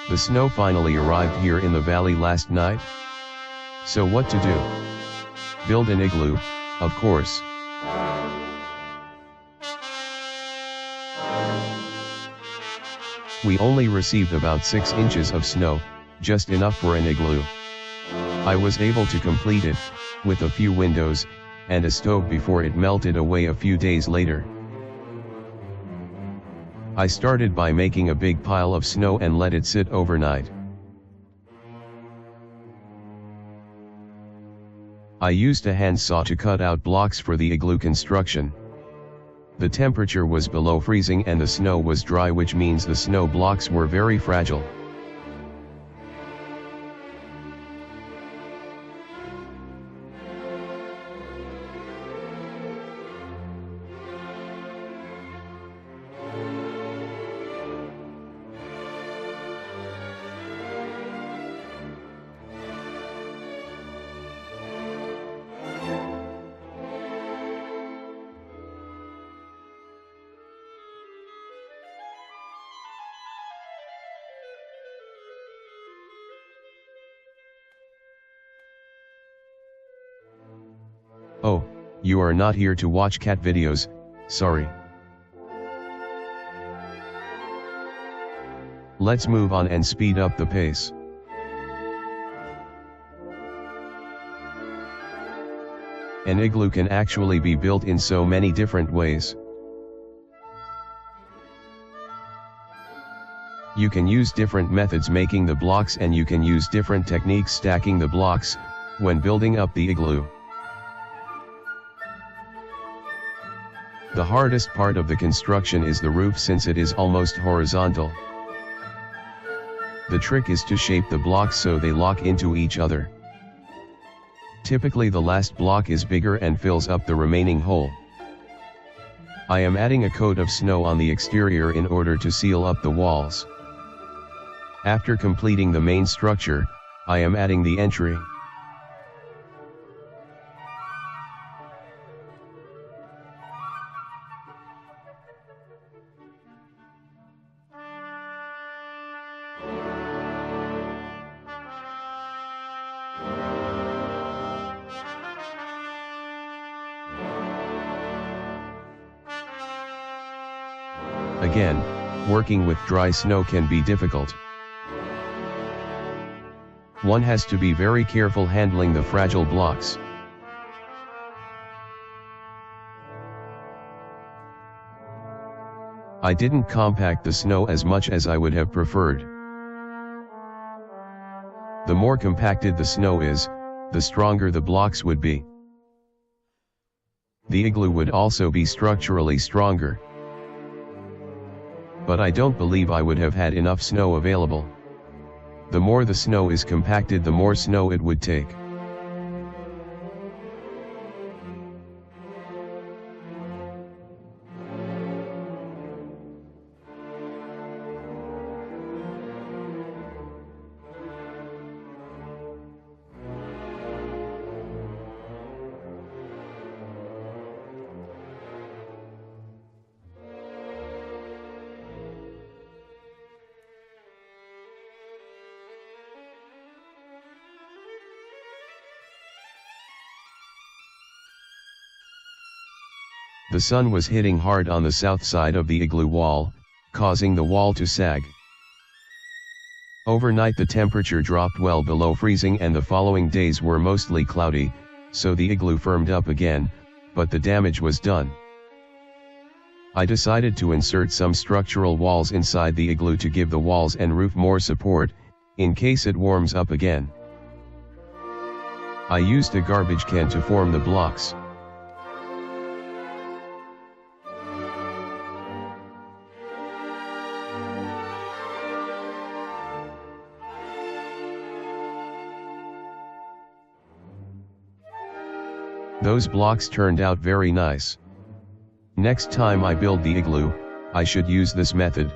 The snow finally arrived here in the valley last night. So what to do? Build an igloo, of course. We only received about 6 inches of snow, just enough for an igloo. I was able to complete it, with a few windows, and a stove before it melted away a few days later. I started by making a big pile of snow and let it sit overnight. I used a handsaw to cut out blocks for the igloo construction. The temperature was below freezing and the snow was dry, which means the snow blocks were very fragile. Oh, you are not here to watch cat videos, sorry. Let's move on and speed up the pace. An igloo can actually be built in so many different ways. You can use different methods making the blocks, and you can use different techniques stacking the blocks when building up the igloo. The hardest part of the construction is the roof, since it is almost horizontal. The trick is to shape the blocks so they lock into each other. Typically the last block is bigger and fills up the remaining hole. I am adding a coat of snow on the exterior in order to seal up the walls. After completing the main structure, I am adding the entry. Again, working with dry snow can be difficult. One has to be very careful handling the fragile blocks. I didn't compact the snow as much as I would have preferred. The more compacted the snow is, the stronger the blocks would be. The igloo would also be structurally stronger. But I don't believe I would have had enough snow available. The more the snow is compacted, the more snow it would take. The sun was hitting hard on the south side of the igloo wall, causing the wall to sag. Overnight the temperature dropped well below freezing and the following days were mostly cloudy, so the igloo firmed up again, but the damage was done. I decided to insert some structural walls inside the igloo to give the walls and roof more support, in case it warms up again. I used a garbage can to form the blocks. Those blocks turned out very nice. Next time I build the igloo, I should use this method.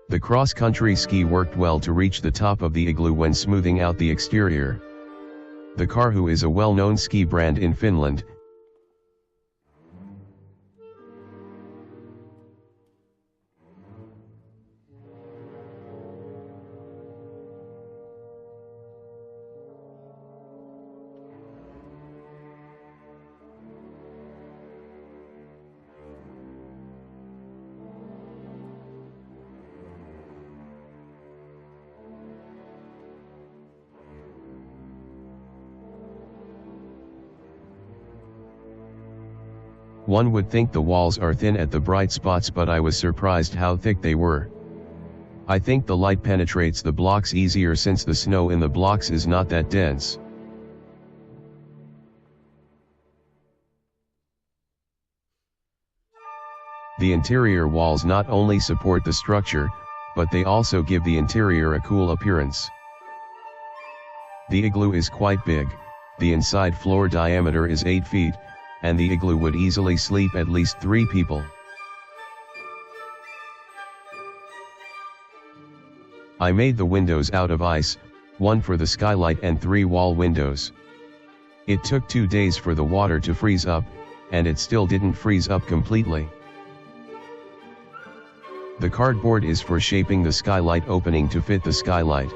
The cross-country ski worked well to reach the top of the igloo when smoothing out the exterior. The Karhu is a well-known ski brand in Finland. One would think the walls are thin at the bright spots, but I was surprised how thick they were. I think the light penetrates the blocks easier since the snow in the blocks is not that dense. The interior walls not only support the structure, but they also give the interior a cool appearance. The igloo is quite big, the inside floor diameter is 8 feet, and the igloo would easily sleep at least 3 people. I made the windows out of ice, 1 for the skylight and 3 wall windows. It took 2 days for the water to freeze up, and it still didn't freeze up completely. The cardboard is for shaping the skylight opening to fit the skylight.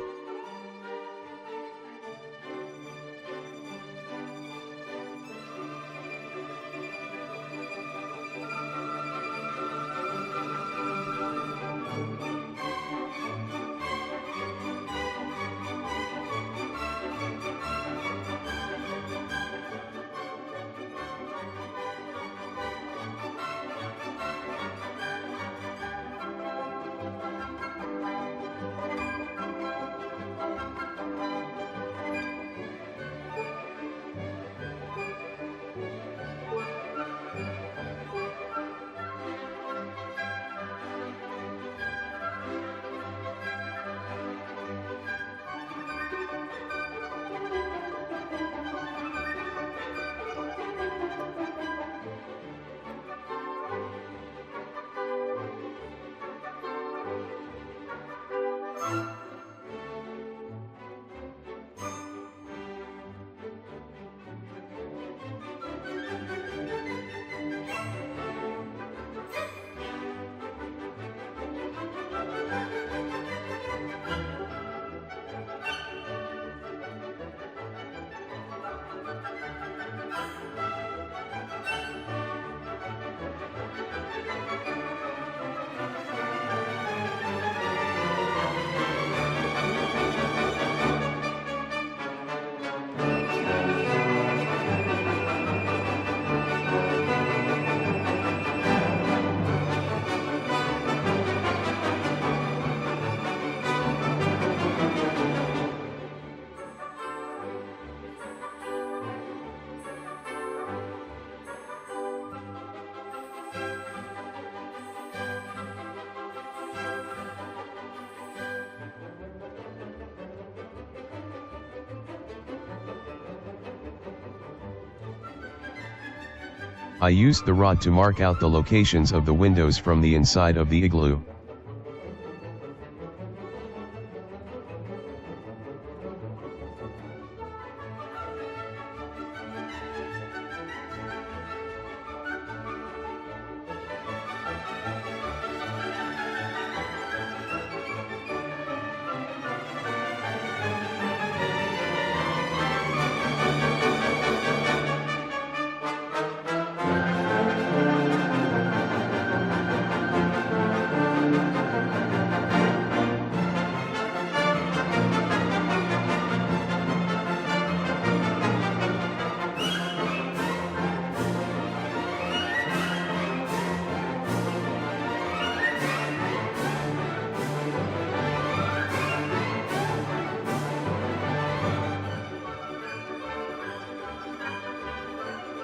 I used the rod to mark out the locations of the windows from the inside of the igloo.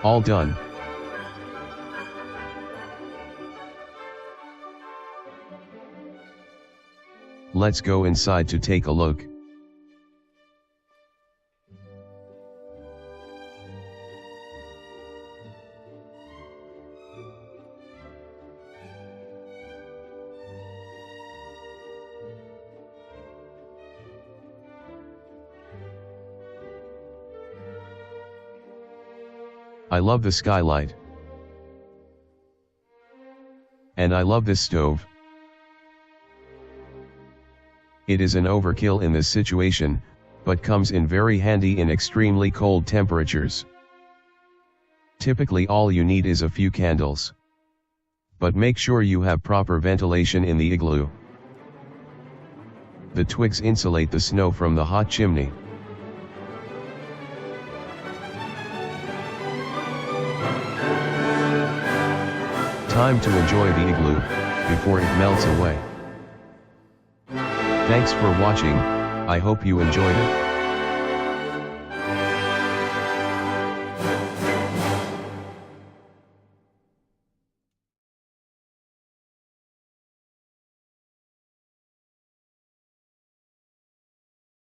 All done. Let's go inside to take a look. I love the skylight. And I love this stove. It is an overkill in this situation, but comes in very handy in extremely cold temperatures. Typically all you need is a few candles. But make sure you have proper ventilation in the igloo. The twigs insulate the snow from the hot chimney. Time to enjoy the igloo, before it melts away. Thanks for watching, I hope you enjoyed it.